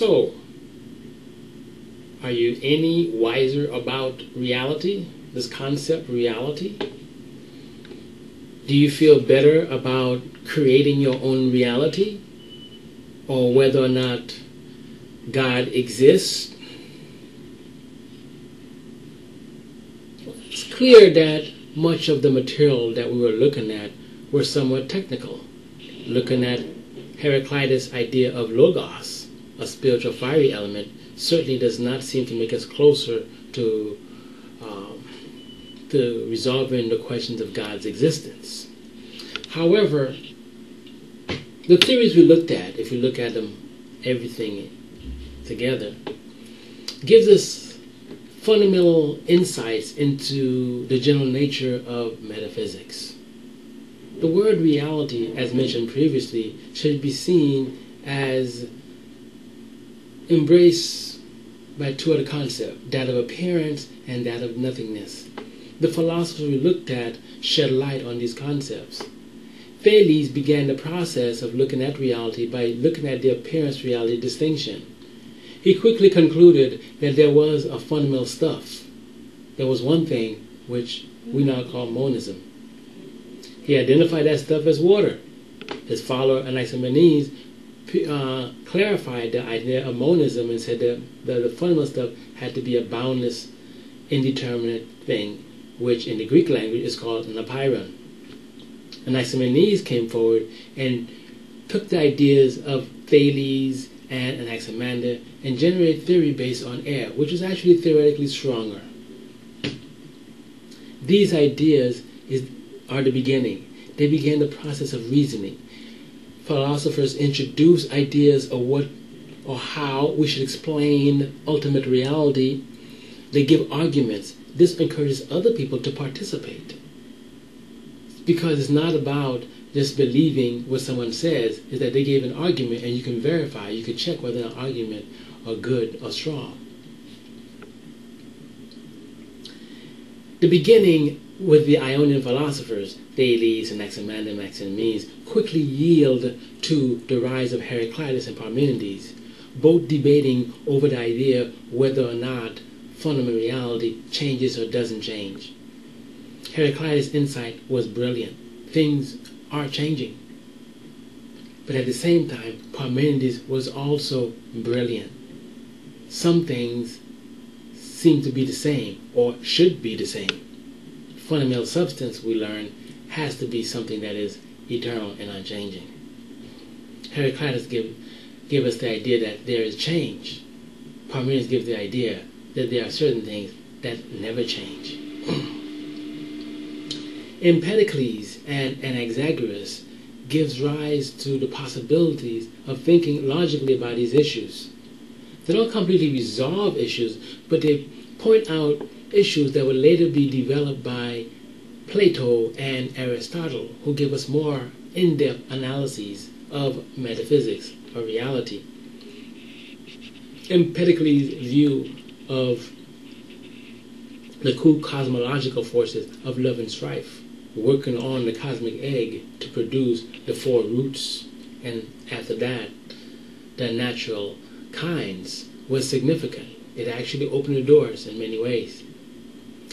So, are you any wiser about reality, this concept reality? Do you feel better about creating your own reality, or whether or not God exists? It's clear that much of the material that we were looking at were somewhat technical. Looking at Heraclitus' idea of logos, a spiritual fiery element, certainly does not seem to make us closer to resolving the questions of God's existence. However, the theories we looked at, if we look at them, everything together, gives us fundamental insights into the general nature of metaphysics. The word reality, as mentioned previously, should be seen as embraced by two other concepts, that of appearance and that of nothingness. The philosophers we looked at shed light on these concepts. Thales began the process of looking at reality by looking at the appearance-reality distinction. He quickly concluded that there was a fundamental stuff. There was one thing which we now call monism. He identified that stuff as water. His follower Anaximenes clarified the idea of monism and said that the fundamental stuff had to be a boundless, indeterminate thing, which in the Greek language is called an apeiron. Anaximenes came forward and took the ideas of Thales and Anaximander and generated theory based on air, which was actually theoretically stronger. These ideas are the beginning. They began the process of reasoning. Philosophers introduce ideas of what or how we should explain ultimate reality. They give arguments. This encourages other people to participate. Because it's not about just believing what someone says, is that they gave an argument and you can verify, you can check whether an argument are good or strong. The beginning with the Ionian philosophers, Thales and Anaximander and Maximenes, quickly yield to the rise of Heraclitus and Parmenides, both debating over the idea whether or not fundamental reality changes or doesn't change. Heraclitus' insight was brilliant. Things are changing. But at the same time, Parmenides was also brilliant. Some things seem to be the same, or should be the same. Fundamental substance, we learn, has to be something that is eternal and unchanging. Heraclitus give us the idea that there is change. Parmenides gives the idea that there are certain things that never change. Empedocles and Anaxagoras gives rise to the possibilities of thinking logically about these issues. They don't completely resolve issues, but they point out issues that will later be developed by Plato and Aristotle, who give us more in-depth analyses of metaphysics or reality. Empedocles' view of the cosmological forces of love and strife, working on the cosmic egg to produce the four roots, and after that, the natural kinds, was significant. It actually opened the doors in many ways.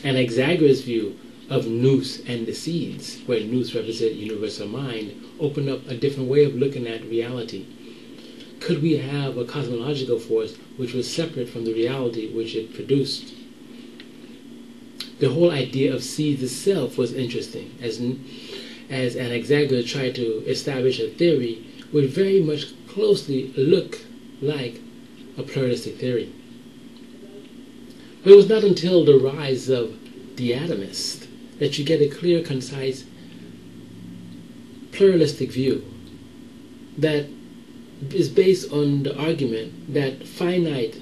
Anaxagoras' view of nous and the seeds, where nous represent universal mind, opened up a different way of looking at reality. Could we have a cosmological force which was separate from the reality which it produced? The whole idea of seeds itself was interesting, as Anaxagoras tried to establish a theory would very much closely look like a pluralistic theory. But it was not until the rise of the atomists that you get a clear, concise, pluralistic view that is based on the argument that finite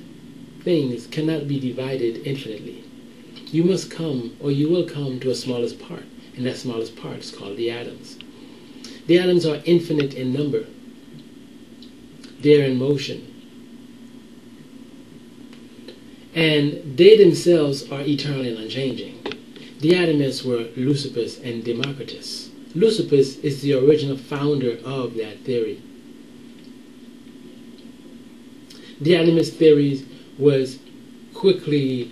things cannot be divided infinitely. You must come, or you will come, to a smallest part, and that smallest part is called the atoms. The atoms are infinite in number. They're in motion. And they themselves are eternal and unchanging. The atomists were Leucippus and Democritus. Leucippus is the original founder of that theory. The animist theories was quickly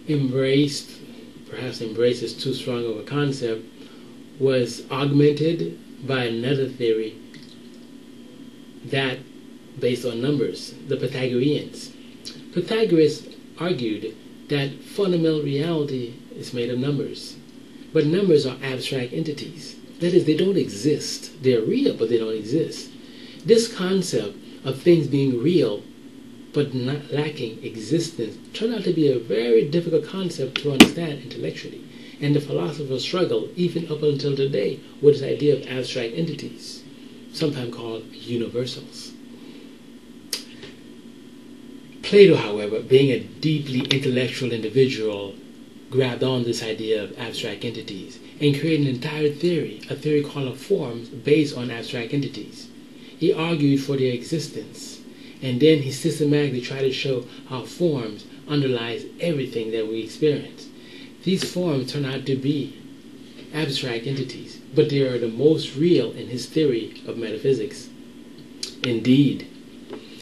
embraced, perhaps embraced is too strong of a concept, was augmented by another theory that based on numbers, the Pythagoreans. Pythagoras argued that fundamental reality is made of numbers, but numbers are abstract entities. That is, they don't exist. They're real, but they don't exist. This concept of things being real but not lacking existence turned out to be a very difficult concept to understand intellectually, and the philosophers struggle even up until today with this idea of abstract entities, sometimes called universals. Plato, however, being a deeply intellectual individual, grabbed on this idea of abstract entities and created an entire theory, a theory called forms based on abstract entities. He argued for their existence, and then he systematically tried to show how forms underlies everything that we experience. These forms turn out to be abstract entities, but they are the most real in his theory of metaphysics. Indeed,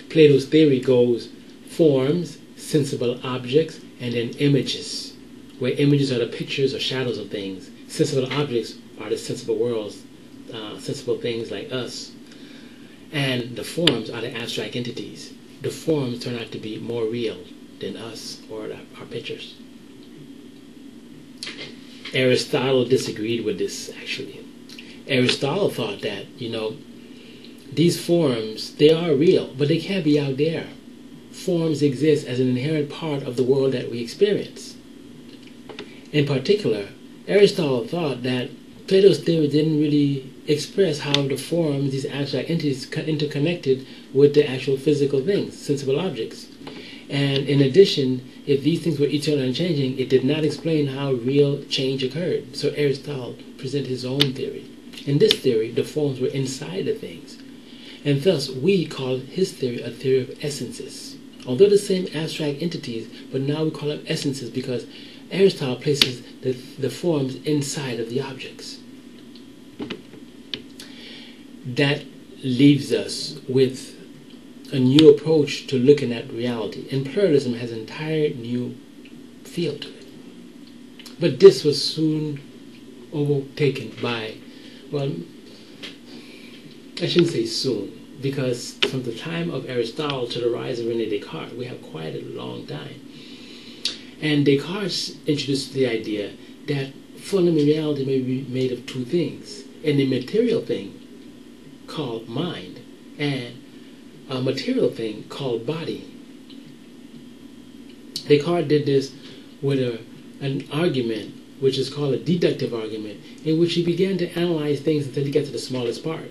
Plato's theory goes forms, sensible objects, and then images, where images are the pictures or shadows of things. Sensible objects are the sensible worlds, sensible things like us. And the forms are the abstract entities. The forms turn out to be more real than us or our pictures. Aristotle disagreed with this, actually. Aristotle thought that, these forms, they are real, but they can't be out there. Forms exist as an inherent part of the world that we experience. In particular, Aristotle thought that Plato's theory didn't really express how the forms, these abstract entities, interconnected with the actual physical things, sensible objects. And in addition, if these things were eternal and changing, it did not explain how real change occurred. So Aristotle presented his own theory. In this theory, the forms were inside the things. And thus, we call his theory a theory of essences. Although the same abstract entities, but now we call them essences because Aristotle places the forms inside of the objects. That leaves us with a new approach to looking at reality. And pluralism has an entire new feel to it. But this was soon overtaken by, well, I shouldn't say soon, because from the time of Aristotle to the rise of René Descartes, we have quite a long time. And Descartes introduced the idea that fundamental reality may be made of two things: an immaterial thing called mind and a material thing called body. Descartes did this with an argument which is called a deductive argument, in which he began to analyze things until he got to the smallest part.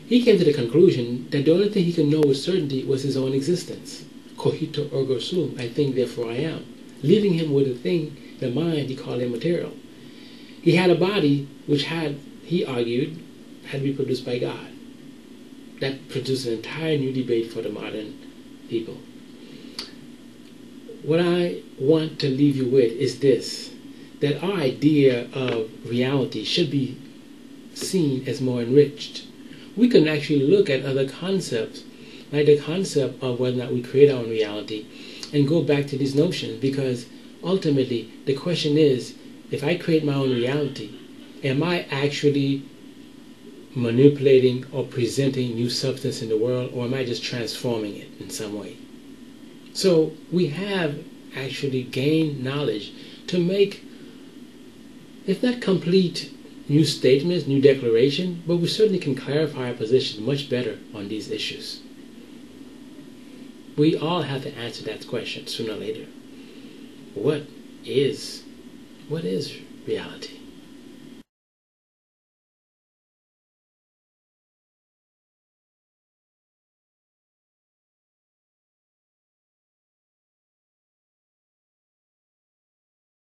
He came to the conclusion that the only thing he could know with certainty was his own existence. Cogito ergo sum, I think therefore I am. Leaving him with a thing, the mind, he called immaterial. He had a body which he argued, had to be produced by God. That produced an entire new debate for the modern people. What I want to leave you with is this, that our idea of reality should be seen as more enriched. We can actually look at other concepts, like the concept of whether or not we create our own reality, and go back to these notions, because ultimately the question is, if I create my own reality, am I actually manipulating or presenting new substance in the world, or am I just transforming it in some way? So we have actually gained knowledge to make, if not complete new statements, new declaration, but we certainly can clarify our position much better on these issues. We all have to answer that question sooner or later. What is reality?